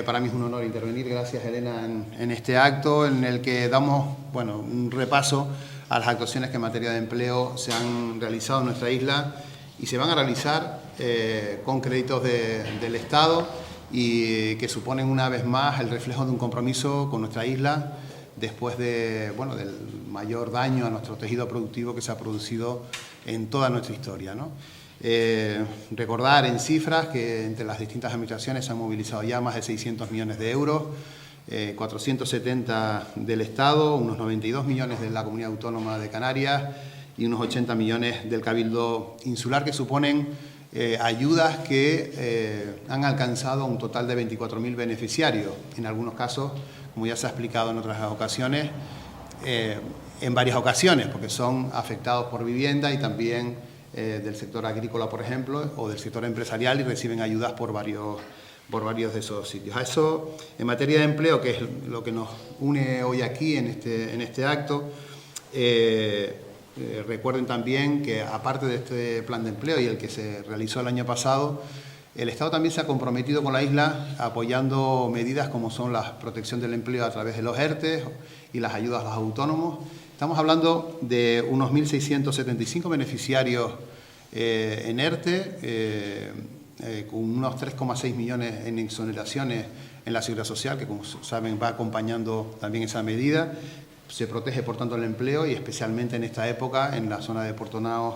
Para mí es un honor intervenir. Gracias, Elena, en este acto en el que damos un repaso a las actuaciones que en materia de empleo se han realizado en nuestra isla y se van a realizar con créditos del Estado y que suponen una vez más el reflejo de un compromiso con nuestra isla después del mayor daño a nuestro tejido productivo que se ha producido en toda nuestra historia, ¿no? Recordar en cifras que entre las distintas administraciones se han movilizado ya más de 600 millones de euros, 470 del Estado, unos 92 millones de la Comunidad Autónoma de Canarias y unos 80 millones del Cabildo Insular, que suponen ayudas que han alcanzado un total de 24.000 beneficiarios, en algunos casos, como ya se ha explicado en otras ocasiones, en varias ocasiones, porque son afectados por vivienda y también del sector agrícola, por ejemplo, o del sector empresarial y reciben ayudas por varios de esos sitios. A eso, en materia de empleo, que es lo que nos une hoy aquí en este acto, recuerden también que, aparte de este plan de empleo y el que se realizó el año pasado, el Estado también se ha comprometido con la isla apoyando medidas como son la protección del empleo a través de los ERTE y las ayudas a los autónomos. Estamos hablando de unos 1.675 beneficiarios en ERTE, con unos 3,6 millones en exoneraciones en la Seguridad Social, que como saben va acompañando también esa medida. Se protege por tanto el empleo y especialmente en esta época en la zona de Puerto Naos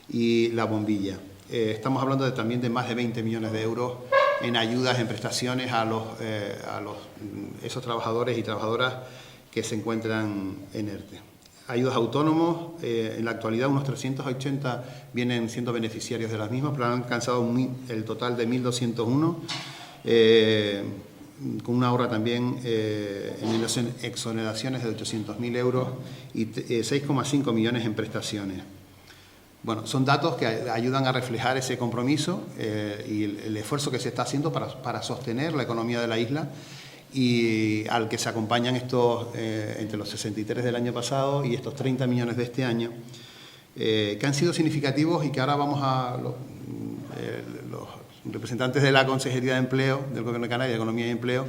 y La Bombilla. Estamos hablando también de más de 20 millones de euros en ayudas, en prestaciones a esos trabajadores y trabajadoras que se encuentran en ERTE. Ayudas a autónomos, en la actualidad unos 380 vienen siendo beneficiarios de las mismas, pero han alcanzado el total de 1.201, con una ahorra también en exoneraciones de 800.000 euros y 6,5 millones en prestaciones. Bueno, son datos que ayudan a reflejar ese compromiso y el esfuerzo que se está haciendo para sostener la economía de la isla, y al que se acompañan estos, entre los 63 del año pasado y estos 30 millones de este año, que han sido significativos y que ahora vamos a los representantes de la Consejería de Empleo, del Gobierno de Canarias, de Economía y Empleo,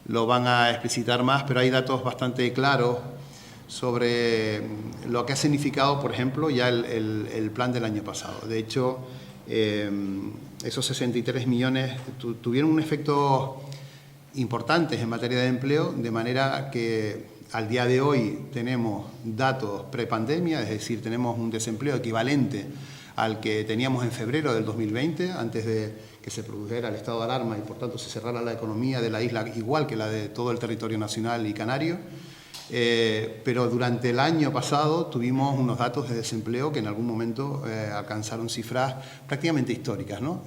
lo van a explicitar más, pero hay datos bastante claros sobre lo que ha significado, por ejemplo, ya el plan del año pasado. De hecho, esos 63 millones tuvieron un efecto importantes en materia de empleo, de manera que al día de hoy tenemos datos prepandemia, es decir, tenemos un desempleo equivalente al que teníamos en febrero del 2020, antes de que se produjera el estado de alarma y por tanto se cerrara la economía de la isla, igual que la de todo el territorio nacional y canario. Pero durante el año pasado tuvimos unos datos de desempleo que en algún momento alcanzaron cifras prácticamente históricas, ¿no?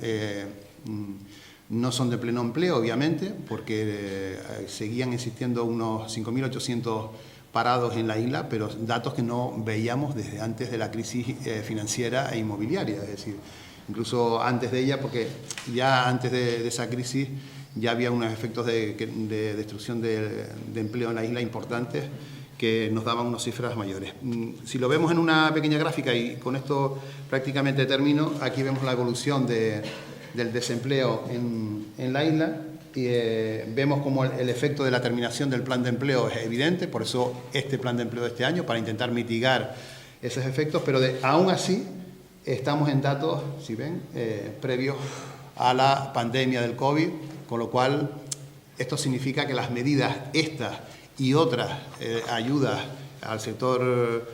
No son de pleno empleo, obviamente, porque seguían existiendo unos 5.800 parados en la isla, pero datos que no veíamos desde antes de la crisis financiera e inmobiliaria, es decir, incluso antes de ella, porque ya antes de esa crisis ya había unos efectos de destrucción de empleo en la isla importantes que nos daban unas cifras mayores. Si lo vemos en una pequeña gráfica, y con esto prácticamente termino, aquí vemos la evolución del desempleo en la isla y vemos como el efecto de la terminación del plan de empleo es evidente, por eso este plan de empleo de este año, para intentar mitigar esos efectos, pero aún así estamos en datos, si ven, previos a la pandemia del COVID, con lo cual esto significa que las medidas estas y otras ayudas al sector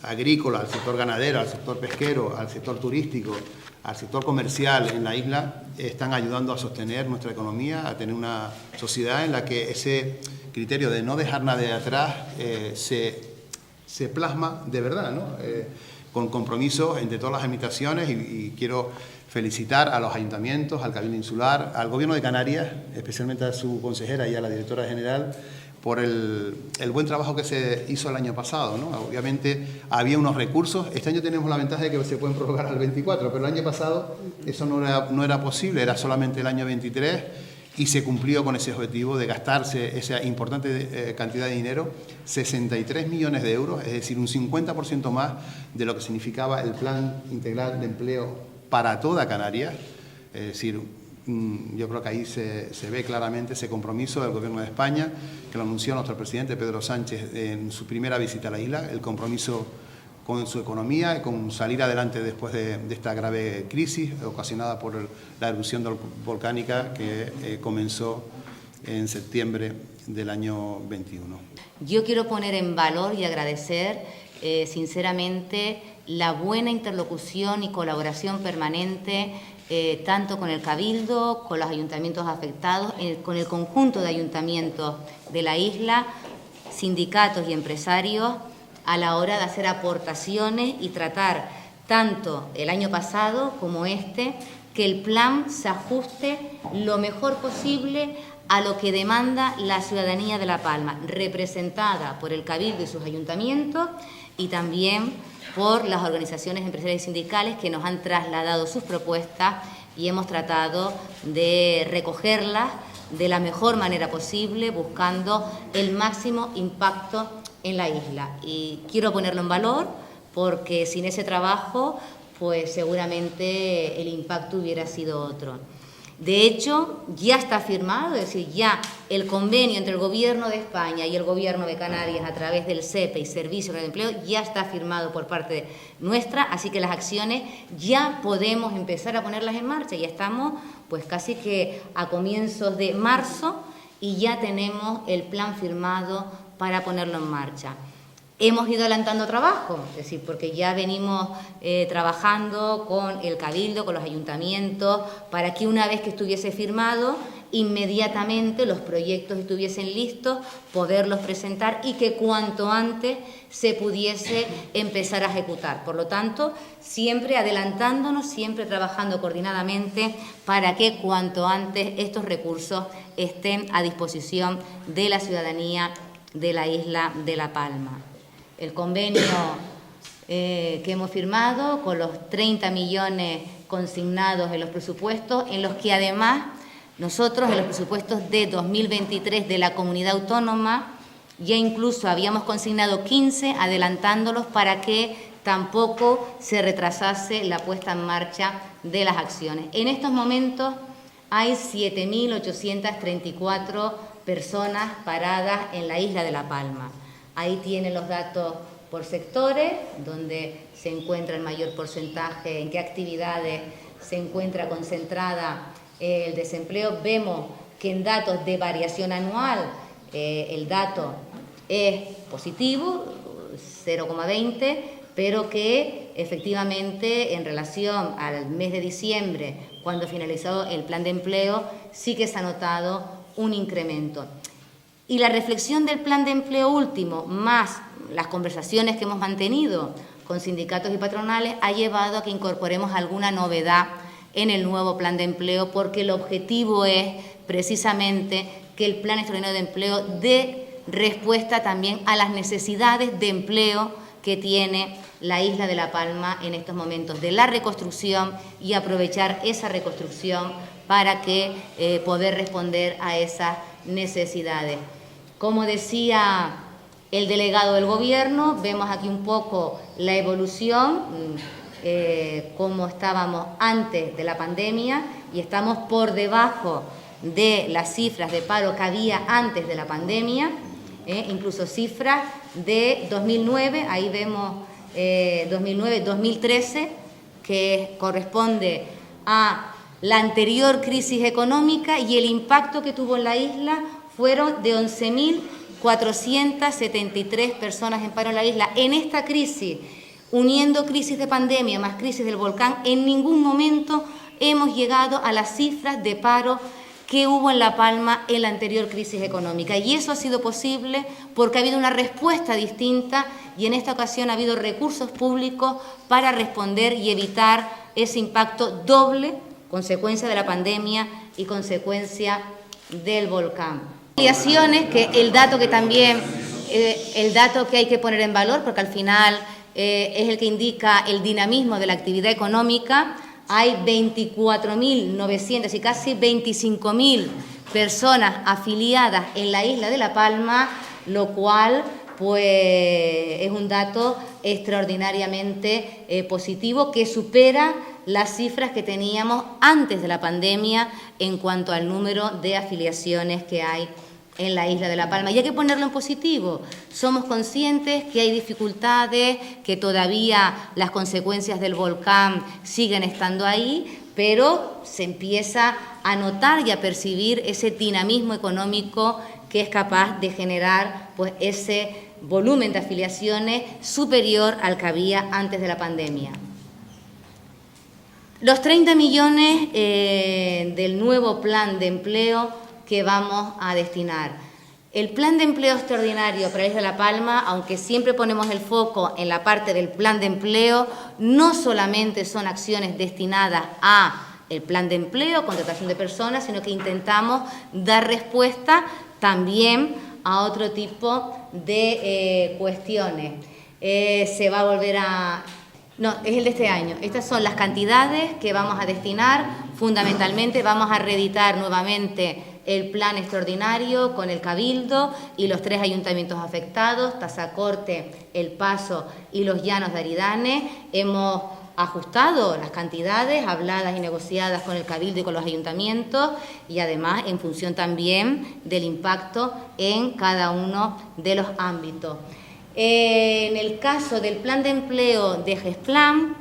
agrícola, al sector ganadero, al sector pesquero, al sector turístico, al sector comercial en la isla, están ayudando a sostener nuestra economía, a tener una sociedad en la que ese criterio de no dejar nadie atrás se plasma de verdad, ¿no? Con compromisos entre todas las administraciones y quiero felicitar a los ayuntamientos, al Cabildo Insular, al Gobierno de Canarias, especialmente a su consejera y a la directora general, por el buen trabajo que se hizo el año pasado, ¿no? Obviamente había unos recursos, este año tenemos la ventaja de que se pueden prorrogar al 24, pero el año pasado eso no era posible, era solamente el año 23 y se cumplió con ese objetivo de gastarse esa importante cantidad de dinero, 63 millones de euros, es decir, un 50% más de lo que significaba el Plan Integral de Empleo para toda Canarias, es decir, yo creo que ahí se ve claramente ese compromiso del Gobierno de España, que lo anunció nuestro presidente Pedro Sánchez en su primera visita a la isla, el compromiso con su economía y con salir adelante después de esta grave crisis ocasionada por la erupción volcánica que comenzó en septiembre del año 21. Yo quiero poner en valor y agradecer sinceramente la buena interlocución y colaboración permanente tanto con el Cabildo, con los ayuntamientos afectados, con el conjunto de ayuntamientos de la isla, sindicatos y empresarios, a la hora de hacer aportaciones y tratar tanto el año pasado como este, que el plan se ajuste lo mejor posible a lo que demanda la ciudadanía de La Palma, representada por el Cabildo y sus ayuntamientos y también por las organizaciones empresariales y sindicales que nos han trasladado sus propuestas y hemos tratado de recogerlas de la mejor manera posible, buscando el máximo impacto en la isla. Y quiero ponerlo en valor porque sin ese trabajo, pues seguramente el impacto hubiera sido otro. De hecho, ya está firmado, es decir, ya el convenio entre el Gobierno de España y el Gobierno de Canarias a través del SEPE y Servicio de Empleo ya está firmado por parte nuestra, así que las acciones ya podemos empezar a ponerlas en marcha. Ya estamos pues casi que a comienzos de marzo y ya tenemos el plan firmado para ponerlo en marcha. Hemos ido adelantando trabajo, es decir, porque ya venimos trabajando con el Cabildo, con los ayuntamientos, para que una vez que estuviese firmado, inmediatamente los proyectos estuviesen listos, poderlos presentar y que cuanto antes se pudiese empezar a ejecutar. Por lo tanto, siempre adelantándonos, siempre trabajando coordinadamente para que cuanto antes estos recursos estén a disposición de la ciudadanía de la isla de La Palma. El convenio que hemos firmado con los 30 millones consignados en los presupuestos, en los que además nosotros en los presupuestos de 2023 de la comunidad autónoma ya incluso habíamos consignado 15, adelantándolos para que tampoco se retrasase la puesta en marcha de las acciones. En estos momentos hay 7.834 personas paradas en la isla de La Palma. Ahí tienen los datos por sectores, donde se encuentra el mayor porcentaje, en qué actividades se encuentra concentrada el desempleo. Vemos que en datos de variación anual el dato es positivo, 0,20, pero que efectivamente en relación al mes de diciembre, cuando finalizó el plan de empleo, sí que se ha notado un incremento. Y la reflexión del plan de empleo último, más las conversaciones que hemos mantenido con sindicatos y patronales, ha llevado a que incorporemos alguna novedad en el nuevo plan de empleo, porque el objetivo es precisamente que el plan extraordinario de empleo dé respuesta también a las necesidades de empleo que tiene la isla de La Palma en estos momentos de la reconstrucción y aprovechar esa reconstrucción para que poder responder a esas necesidades. Como decía el delegado del Gobierno, vemos aquí un poco la evolución, cómo estábamos antes de la pandemia y estamos por debajo de las cifras de paro que había antes de la pandemia, incluso cifras de 2009, ahí vemos 2009-2013, que corresponde a la anterior crisis económica, y el impacto que tuvo en la isla fueron de 11.473 personas en paro en la isla. En esta crisis, uniendo crisis de pandemia más crisis del volcán, en ningún momento hemos llegado a las cifras de paro que hubo en La Palma en la anterior crisis económica. Y eso ha sido posible porque ha habido una respuesta distinta y en esta ocasión ha habido recursos públicos para responder y evitar ese impacto doble, consecuencia de la pandemia y consecuencia del volcán. Que el dato que también, el dato que hay que poner en valor, porque al final es el que indica el dinamismo de la actividad económica. Hay 24.900 y casi 25.000 personas afiliadas en la isla de La Palma, lo cual pues es un dato extraordinariamente positivo que supera las cifras que teníamos antes de la pandemia en cuanto al número de afiliaciones que hay en la isla de La Palma. Y hay que ponerlo en positivo. Somos conscientes que hay dificultades, que todavía las consecuencias del volcán siguen estando ahí, pero se empieza a notar y a percibir ese dinamismo económico que es capaz de generar pues, ese volumen de afiliaciones superior al que había antes de la pandemia. Los 30 millones del nuevo plan de empleo que vamos a destinar. El plan de empleo extraordinario para la isla de La Palma, aunque siempre ponemos el foco en la parte del plan de empleo, no solamente son acciones destinadas a el plan de empleo, contratación de personas, sino que intentamos dar respuesta también a otro tipo de cuestiones. Se va a volver a... No, es el de este año. Estas son las cantidades que vamos a destinar. Fundamentalmente vamos a reeditar nuevamente el plan extraordinario con el Cabildo y los 3 ayuntamientos afectados, Tazacorte, El Paso y los Llanos de Aridane. Hemos ajustado las cantidades habladas y negociadas con el Cabildo y con los ayuntamientos y además en función también del impacto en cada uno de los ámbitos. En el caso del plan de empleo de Gesplan,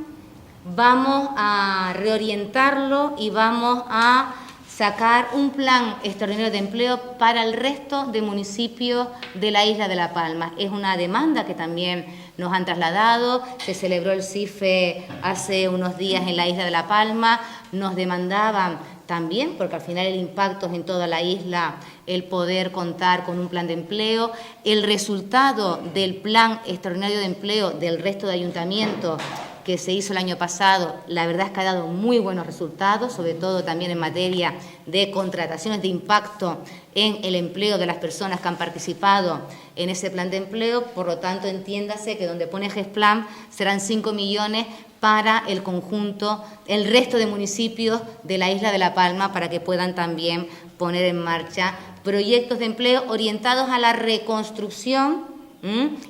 vamos a reorientarlo y vamos a sacar un plan extraordinario de empleo para el resto de municipios de la isla de La Palma. Es una demanda que también nos han trasladado, se celebró el CIFE hace unos días en la isla de La Palma, nos demandaban también, porque al final el impacto es en toda la isla, el poder contar con un plan de empleo. El resultado del plan extraordinario de empleo del resto de ayuntamientos que se hizo el año pasado, la verdad es que ha dado muy buenos resultados, sobre todo también en materia de contrataciones de impacto en el empleo de las personas que han participado en ese plan de empleo. Por lo tanto, entiéndase que donde pone Gesplan serán 5 millones para el conjunto, el resto de municipios de la isla de La Palma, para que puedan también poner en marcha proyectos de empleo orientados a la reconstrucción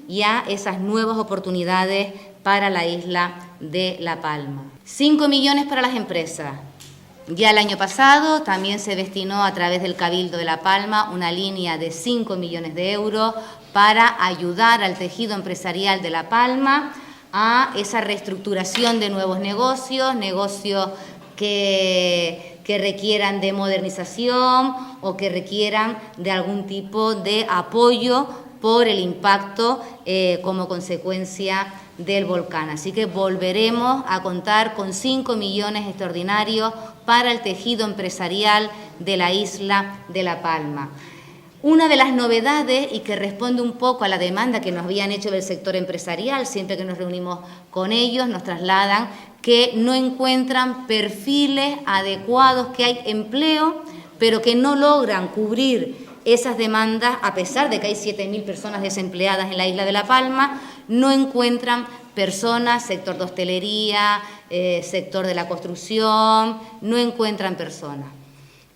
y a esas nuevas oportunidades para la isla de La Palma. 5 millones para las empresas. Ya el año pasado también se destinó a través del Cabildo de La Palma una línea de 5 millones de euros para ayudar al tejido empresarial de La Palma a esa reestructuración de nuevos negocios, negocios que requieran de modernización o que requieran de algún tipo de apoyo por el impacto como consecuencia del volcán. Así que volveremos a contar con 5 millones extraordinarios para el tejido empresarial de la isla de La Palma. Una de las novedades, y que responde un poco a la demanda que nos habían hecho del sector empresarial, siempre que nos reunimos con ellos, nos trasladan que no encuentran perfiles adecuados, que hay empleo, pero que no logran cubrir esas demandas, a pesar de que hay 7.000 personas desempleadas en la isla de La Palma, no encuentran personas, sector de hostelería, sector de la construcción, no encuentran personas.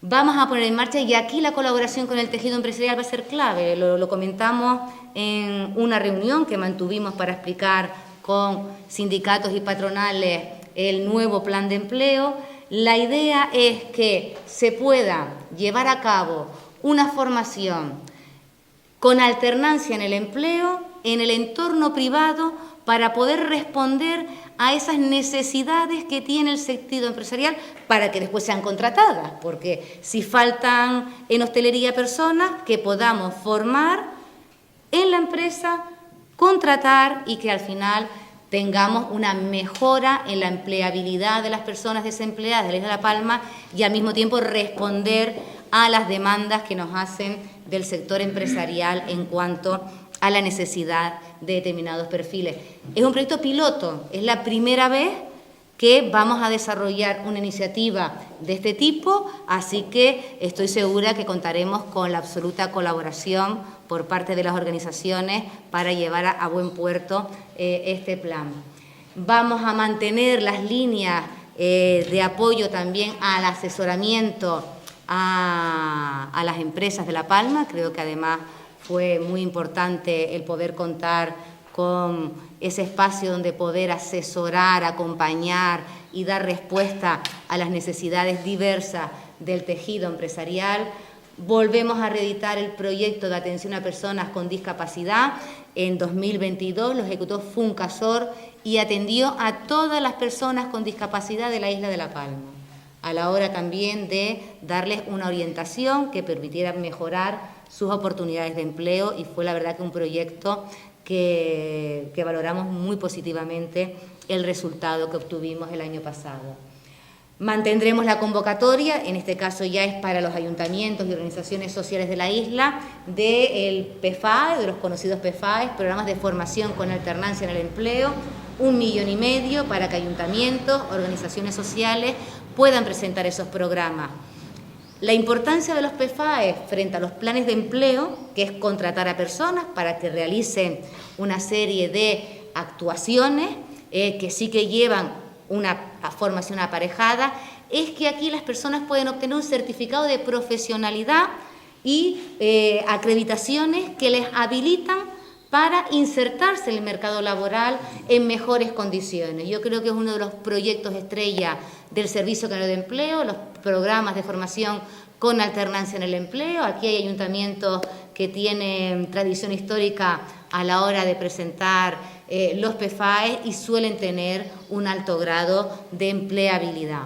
Vamos a poner en marcha, y aquí la colaboración con el tejido empresarial va a ser clave, lo comentamos en una reunión que mantuvimos para explicar con sindicatos y patronales el nuevo plan de empleo. La idea es que se pueda llevar a cabo una formación con alternancia en el empleo, en el entorno privado, para poder responder a esas necesidades que tiene el sector empresarial para que después sean contratadas, porque si faltan en hostelería personas, que podamos formar en la empresa, contratar y que al final tengamos una mejora en la empleabilidad de las personas desempleadas de la isla de La Palma y al mismo tiempo responder a las demandas que nos hacen del sector empresarial en cuanto a la necesidad de determinados perfiles. Es un proyecto piloto, es la primera vez que vamos a desarrollar una iniciativa de este tipo, así que estoy segura que contaremos con la absoluta colaboración por parte de las organizaciones para llevar a buen puerto este plan. Vamos a mantener las líneas de apoyo también al asesoramiento a las empresas de La Palma. Creo que además fue muy importante el poder contar con ese espacio donde poder asesorar, acompañar y dar respuesta a las necesidades diversas del tejido empresarial. Volvemos a reeditar el proyecto de atención a personas con discapacidad. En 2022 lo ejecutó Funcasor y atendió a todas las personas con discapacidad de la isla de La Palma, a la hora también de darles una orientación que permitiera mejorar sus oportunidades de empleo, y fue la verdad que un proyecto que valoramos muy positivamente el resultado que obtuvimos el año pasado. Mantendremos la convocatoria, en este caso ya es para los ayuntamientos y organizaciones sociales de la isla, del PFAE, de los conocidos PFAE, programas de formación con alternancia en el empleo, 1,5 millones para que ayuntamientos, organizaciones sociales puedan presentar esos programas. La importancia de los PFAE frente a los planes de empleo, que es contratar a personas para que realicen una serie de actuaciones que sí que llevan una formación aparejada, es que aquí las personas pueden obtener un certificado de profesionalidad y acreditaciones que les habilitan para insertarse en el mercado laboral en mejores condiciones. Yo creo que es uno de los proyectos estrella del Servicio Canario de Empleo, los programas de formación con alternancia en el empleo. Aquí hay ayuntamientos que tienen tradición histórica a la hora de presentar los PFAE y suelen tener un alto grado de empleabilidad.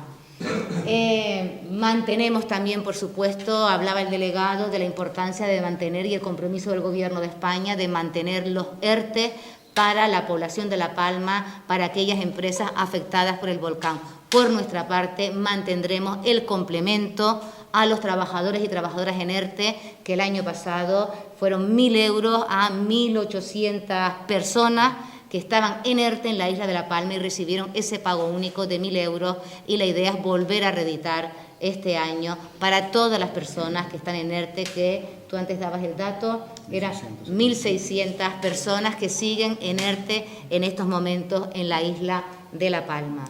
Mantenemos también, por supuesto, hablaba el delegado de la importancia de mantener, y el compromiso del Gobierno de España de mantener los ERTE para la población de La Palma, para aquellas empresas afectadas por el volcán. Por nuestra parte, mantendremos el complemento a los trabajadores y trabajadoras en ERTE, que el año pasado fueron 1.000 euros a 1.800 personas que estaban en ERTE en la isla de La Palma y recibieron ese pago único de 1.000 euros, y la idea es volver a reeditar este año para todas las personas que están en ERTE, que tú antes dabas el dato, eran 1.600 personas que siguen en ERTE en estos momentos en la isla de La Palma.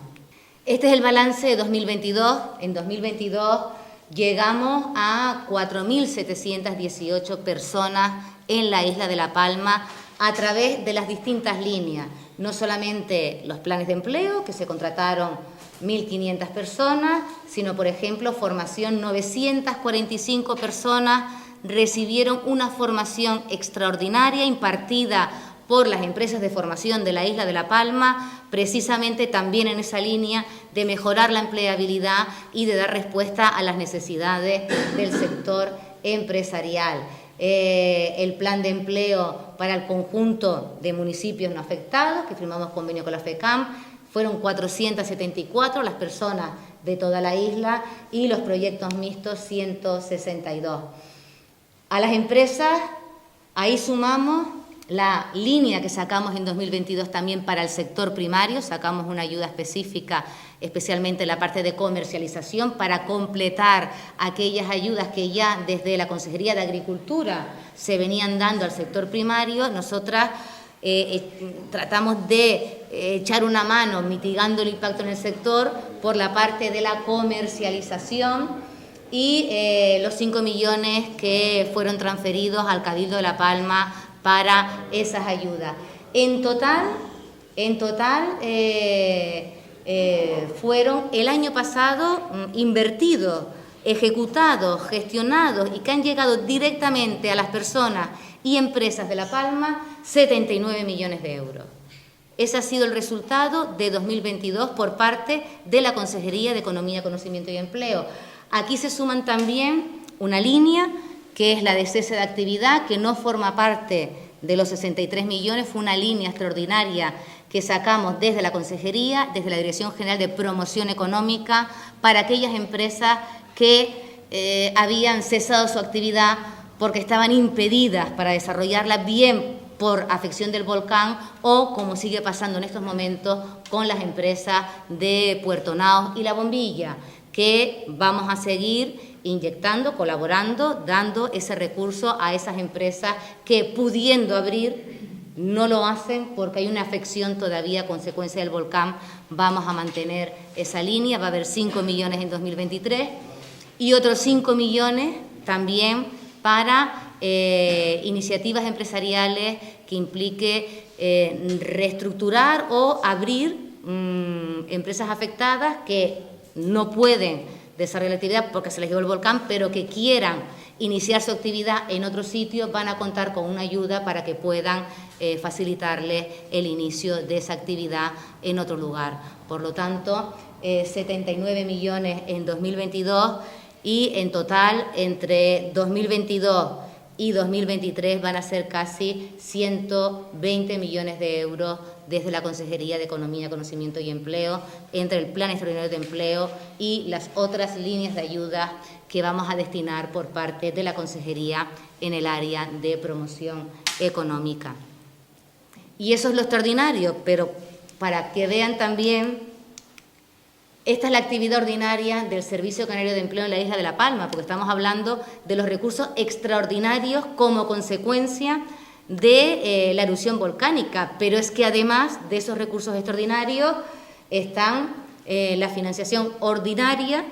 Este es el balance de 2022. En 2022 llegamos a 4.718 personas en la isla de La Palma a través de las distintas líneas, no solamente los planes de empleo, que se contrataron 1.500 personas, sino, por ejemplo, formación, 945 personas recibieron una formación extraordinaria impartida por las empresas de formación de la isla de La Palma, precisamente también en esa línea de mejorar la empleabilidad y de dar respuesta a las necesidades del sector empresarial. El plan de empleo para el conjunto de municipios no afectados, que firmamos convenio con la FECAM, fueron 474 las personas de toda la isla, y los proyectos mixtos 162. A las empresas, ahí sumamos la línea que sacamos en 2022 también para el sector primario, sacamos una ayuda específica, especialmente en la parte de comercialización, para completar aquellas ayudas que ya desde la Consejería de Agricultura se venían dando al sector primario. Nosotras tratamos de echar una mano mitigando el impacto en el sector por la parte de la comercialización, y los 5 millones que fueron transferidos al Cabildo de La Palma para esas ayudas. En total fueron el año pasado invertidos, ejecutados, gestionados y que han llegado directamente a las personas y empresas de La Palma 79 millones de euros. Ese ha sido el resultado de 2022 por parte de la Consejería de Economía, Conocimiento y Empleo. Aquí se suman también una línea que es la de cese de actividad, que no forma parte de los 63 millones, fue una línea extraordinaria que sacamos desde la Consejería, desde la Dirección General de Promoción Económica, para aquellas empresas que habían cesado su actividad porque estaban impedidas para desarrollarla, bien por afección del volcán o, como sigue pasando en estos momentos, con las empresas de Puerto Naos y La Bombilla, que vamos a seguir inyectando, colaborando, dando ese recurso a esas empresas que, pudiendo abrir, no lo hacen porque hay una afección todavía a consecuencia del volcán. Vamos a mantener esa línea, va a haber 5 millones en 2023 y otros 5 millones también para iniciativas empresariales que implique reestructurar o abrir empresas afectadas que no pueden desarrollar la actividad porque se les llevó el volcán, pero que quieran iniciar su actividad en otro sitio, van a contar con una ayuda para que puedan facilitarles el inicio de esa actividad en otro lugar. Por lo tanto, 79 millones en 2022 y en total entre 2022 y 2023 van a ser casi 120 millones de euros desde la Consejería de Economía, Conocimiento y Empleo, entre el Plan Extraordinario de Empleo y las otras líneas de ayuda que vamos a destinar por parte de la Consejería en el área de promoción económica. Y eso es lo extraordinario, pero para que vean también, esta es la actividad ordinaria del Servicio Canario de Empleo en la isla de La Palma, porque estamos hablando de los recursos extraordinarios como consecuencia de la erupción volcánica, pero es que además de esos recursos extraordinarios están la financiación ordinaria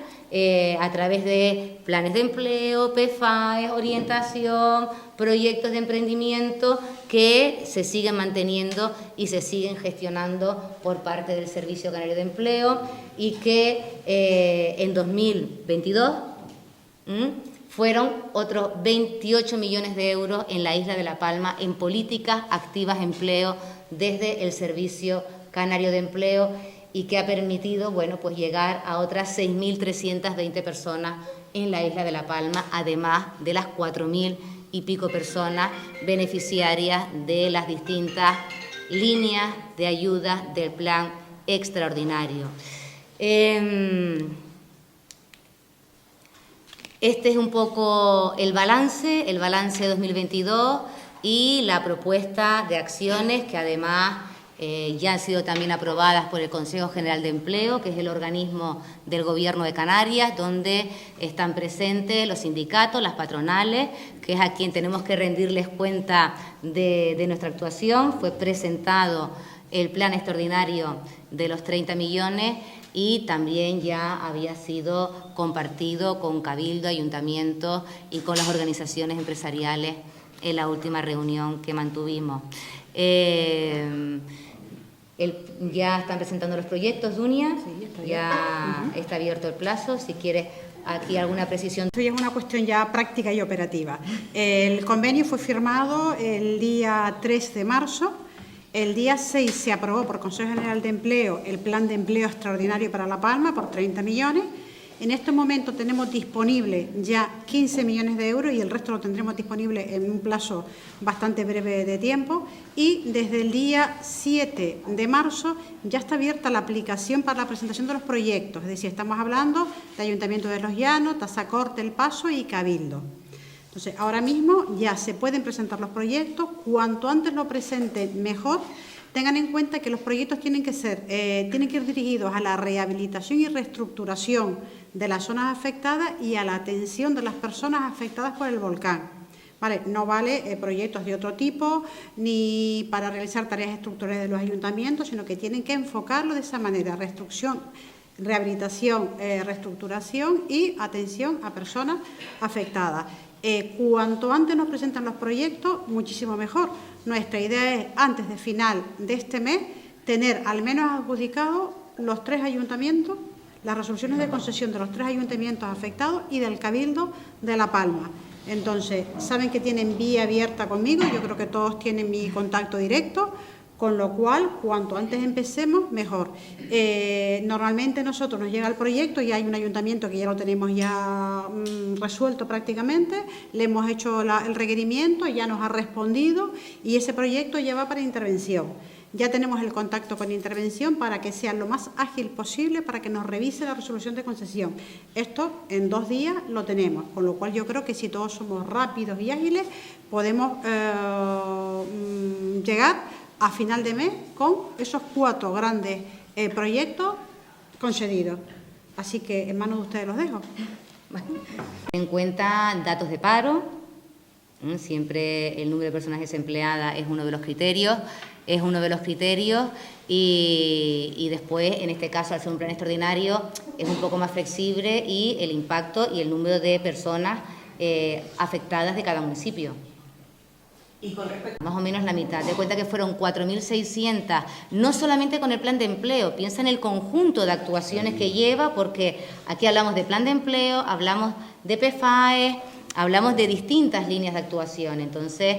a través de planes de empleo, PFAE, orientación, proyectos de emprendimiento que se siguen manteniendo y se siguen gestionando por parte del Servicio Canario de Empleo y que en 2022 fueron otros 28 millones de euros en la isla de La Palma en políticas activas de empleo desde el Servicio Canario de Empleo y que ha permitido, bueno, pues llegar a otras 6.320 personas en la isla de La Palma, además de las 4.000 y pico personas beneficiarias de las distintas líneas de ayuda del plan extraordinario. Este es un poco el balance de 2022 y la propuesta de acciones que además ya han sido también aprobadas por el Consejo General de Empleo, que es el organismo del Gobierno de Canarias, donde están presentes los sindicatos, las patronales, que es a quien tenemos que rendirles cuenta de nuestra actuación. Fue presentado el plan extraordinario de los 30 millones y también ya había sido compartido con Cabildo, Ayuntamientos y con las organizaciones empresariales en la última reunión que mantuvimos. Ya están presentando los proyectos, Dunia, sí, ya está abierto el plazo, si quieres aquí alguna precisión. Esto ya es una cuestión ya práctica y operativa. El convenio fue firmado el día 3 de marzo, el día 6 se aprobó por Consejo General de Empleo el Plan de Empleo Extraordinario para La Palma por 30 millones. En este momento tenemos disponible ya 15 millones de euros y el resto lo tendremos disponible en un plazo bastante breve de tiempo. Y desde el día 7 de marzo ya está abierta la aplicación para la presentación de los proyectos. Es decir, estamos hablando de Ayuntamiento de Los Llanos, Tazacorte, El Paso y Cabildo. Entonces, ahora mismo ya se pueden presentar los proyectos. Cuanto antes lo presenten, mejor. Tengan en cuenta que los proyectos tienen que ir dirigidos a la rehabilitación y reestructuración de las zonas afectadas y a la atención de las personas afectadas por el volcán. ¿Vale? No vale proyectos de otro tipo ni para realizar tareas estructurales de los ayuntamientos, sino que tienen que enfocarlo de esa manera: rehabilitación, reestructuración y atención a personas afectadas. Cuanto antes nos presentan los proyectos, muchísimo mejor. Nuestra idea es, antes de final de este mes, tener al menos adjudicados los 3 ayuntamientos, las resoluciones de concesión de los 3 ayuntamientos afectados y del Cabildo de La Palma. Entonces, saben que tienen vía abierta conmigo, yo creo que todos tienen mi contacto directo, con lo cual, cuanto antes empecemos, mejor. Normalmente nosotros nos llega el proyecto y hay un ayuntamiento que ya lo tenemos ya resuelto prácticamente, le hemos hecho el requerimiento, ya nos ha respondido y ese proyecto ya va para intervención. Ya tenemos el contacto con intervención para que sea lo más ágil posible, para que nos revise la resolución de concesión. Esto en 2 días lo tenemos, con lo cual yo creo que si todos somos rápidos y ágiles, podemos llegar a final de mes con esos 4 grandes proyectos concedidos. Así que en manos de ustedes los dejo. Bueno, en cuenta datos de paro, siempre el número de personas desempleadas es uno de los criterios, y después, en este caso, al ser un plan extraordinario, es un poco más flexible y el impacto y el número de personas afectadas de cada municipio. Y con respecto... Más o menos la mitad. De cuenta que fueron 4.600, no solamente con el plan de empleo, piensa en el conjunto de actuaciones que lleva, porque aquí hablamos de plan de empleo, hablamos de PFAE, hablamos de distintas líneas de actuación. Entonces,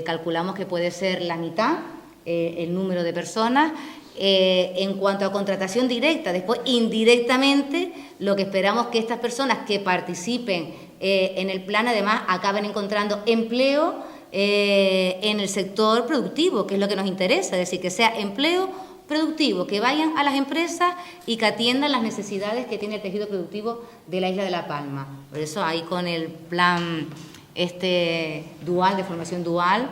calculamos que puede ser la mitad el número de personas. En cuanto a contratación directa, después indirectamente, lo que esperamos que estas personas que participen en el plan, además, acaben encontrando empleo en el sector productivo, que es lo que nos interesa, es decir, que sea empleo productivo, que vayan a las empresas y que atiendan las necesidades que tiene el tejido productivo de la isla de La Palma. Por eso ahí con el plan dual, de formación dual,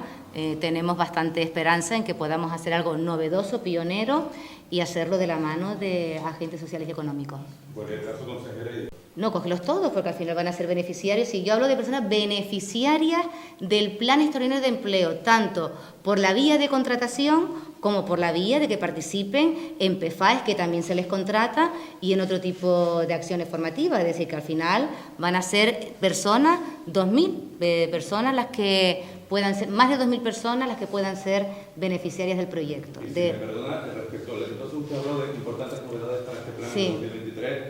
tenemos bastante esperanza en que podamos hacer algo novedoso, pionero, y hacerlo de la mano de agentes sociales y económicos. Por el caso, consejera. No, cógelos todos, porque al final van a ser beneficiarios. Y yo hablo de personas beneficiarias del Plan Extraordinario de Empleo, tanto por la vía de contratación como por la vía de que participen en PFAES, que también se les contrata, y en otro tipo de acciones formativas. Es decir, que al final van a ser personas, 2.000 personas las que puedan ser, más de 2.000 personas las que puedan ser beneficiarias del proyecto. Y si me perdona, respecto a entonces usted habló de importantes novedades para este plan sí. de 2023.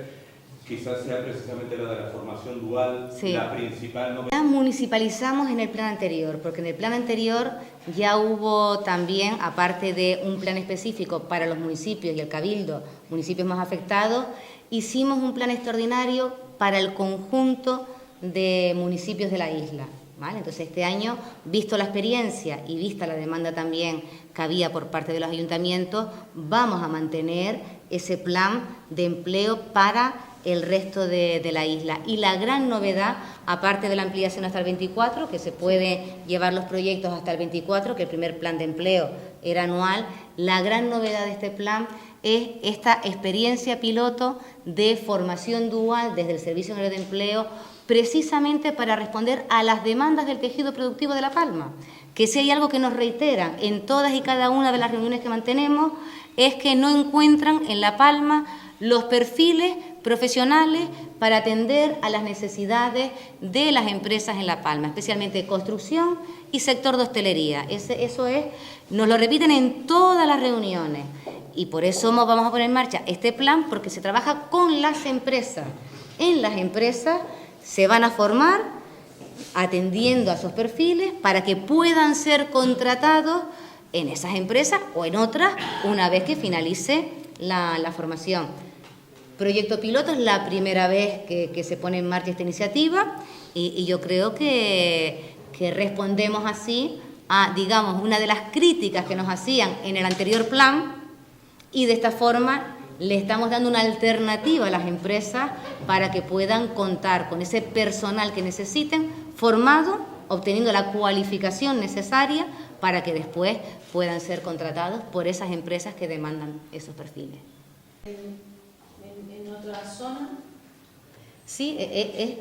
Quizás sea precisamente la de la formación dual, sí. La principal novedad. Municipalizamos en el plan anterior, porque en el plan anterior ya hubo también, aparte de un plan específico para los municipios y el Cabildo, municipios más afectados, hicimos un plan extraordinario para el conjunto de municipios de la isla. ¿Vale? Entonces, este año, visto la experiencia y vista la demanda también que había por parte de los ayuntamientos, vamos a mantener ese plan de empleo para el resto de la isla. Y la gran novedad, aparte de la ampliación hasta el 24, que se puede llevar los proyectos hasta el 24, que el primer plan de empleo era anual, la gran novedad de este plan es esta experiencia piloto de formación dual desde el Servicio Nacional de Empleo, precisamente para responder a las demandas del tejido productivo de La Palma. Que si hay algo que nos reiteran en todas y cada una de las reuniones que mantenemos, es que no encuentran en La Palma los perfiles profesionales para atender a las necesidades de las empresas en La Palma, especialmente construcción y sector de hostelería. Eso es, nos lo repiten en todas las reuniones, y por eso vamos a poner en marcha este plan, porque se trabaja con las empresas. En las empresas se van a formar atendiendo a esos perfiles para que puedan ser contratados en esas empresas o en otras una vez que finalice la formación. Proyecto piloto es la primera vez que se pone en marcha esta iniciativa, y yo creo que respondemos así a, digamos, una de las críticas que nos hacían en el anterior plan, y de esta forma le estamos dando una alternativa a las empresas para que puedan contar con ese personal que necesiten, formado, obteniendo la cualificación necesaria para que después puedan ser contratados por esas empresas que demandan esos perfiles. ¿En otra zona? Sí,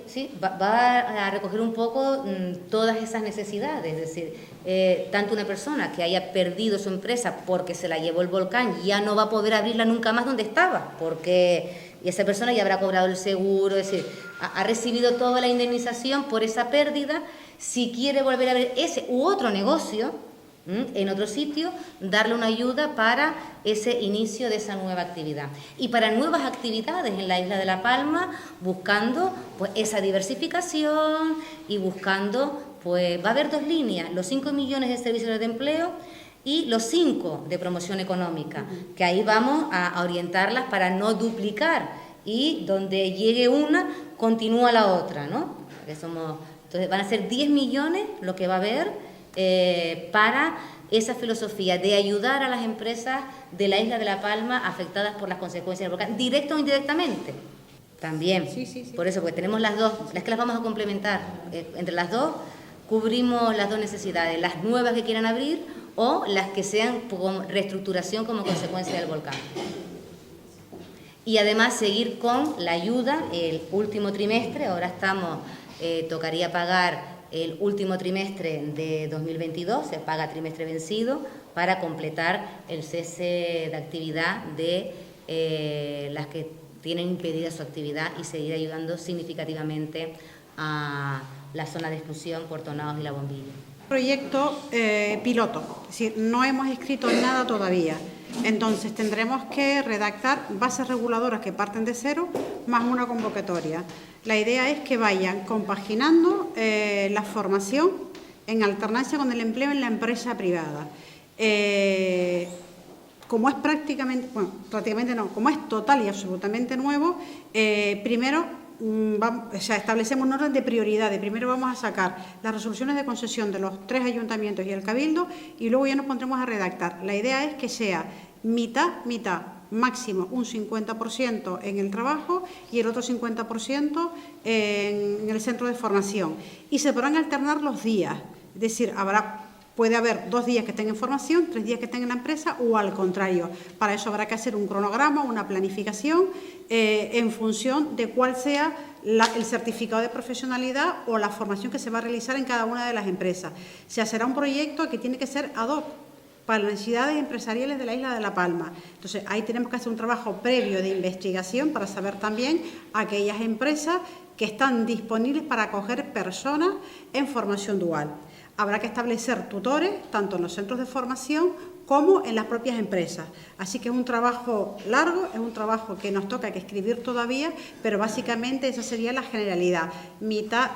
sí, va a recoger un poco todas esas necesidades, es decir, tanto una persona que haya perdido su empresa porque se la llevó el volcán ya no va a poder abrirla nunca más donde estaba, porque esa persona ya habrá cobrado el seguro, es decir, ha recibido toda la indemnización por esa pérdida. Si quiere volver a abrir ese u otro negocio en otro sitio, darle una ayuda para ese inicio de esa nueva actividad. Y para nuevas actividades en la isla de La Palma, buscando pues esa diversificación y buscando, pues va a haber dos líneas, los 5 millones de servicios de empleo y los 5 de promoción económica, que ahí vamos a orientarlas para no duplicar, y donde llegue una, continúa la otra, ¿no? Entonces van a ser 10 millones lo que va a haber para esa filosofía de ayudar a las empresas de la isla de La Palma afectadas por las consecuencias del volcán, directo o indirectamente. También, sí. Por eso, porque tenemos las dos, las que las vamos a complementar. Entre las dos cubrimos las dos necesidades, las nuevas que quieran abrir o las que sean con reestructuración como consecuencia del volcán. Y además seguir con la ayuda el último trimestre. Ahora estamos, tocaría pagar el último trimestre de 2022, se paga trimestre vencido, para completar el cese de actividad de las que tienen impedida su actividad y seguir ayudando significativamente a la zona de exclusión, Puerto Naos y La Bombilla. proyecto piloto, es decir, no hemos escrito nada todavía. Entonces tendremos que redactar bases reguladoras que parten de cero más una convocatoria. La idea es que vayan compaginando la formación en alternancia con el empleo en la empresa privada. Como es como es total y absolutamente nuevo, primero establecemos un orden de prioridades. Primero vamos a sacar las resoluciones de concesión de los 3 ayuntamientos y el Cabildo y luego ya nos pondremos a redactar. La idea es que sea mitad, máximo un 50% en el trabajo y el otro 50% en el centro de formación. Y se podrán alternar los días, es decir, puede haber 2 días que estén en formación, 3 días que estén en la empresa o al contrario. Para eso habrá que hacer un cronograma, una planificación en función de cuál sea el certificado de profesionalidad o la formación que se va a realizar en cada una de las empresas. Se hacerá un proyecto que tiene que ser ad hoc para las necesidades empresariales de la isla de La Palma. Entonces, ahí tenemos que hacer un trabajo previo de investigación para saber también aquellas empresas que están disponibles para acoger personas en formación dual. Habrá que establecer tutores, tanto en los centros de formación como en las propias empresas. Así que es un trabajo largo, es un trabajo que nos toca que escribir todavía, pero básicamente esa sería la generalidad. Mitad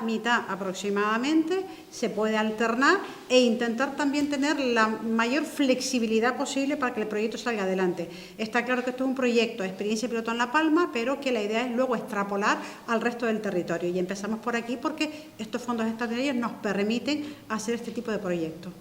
aproximadamente, se puede alternar e intentar también tener la mayor flexibilidad posible para que el proyecto salga adelante. Está claro que esto es un proyecto de experiencia piloto en La Palma, pero que la idea es luego extrapolar al resto del territorio. Y empezamos por aquí porque estos fondos extraordinarios nos permiten hacer este tipo de proyectos.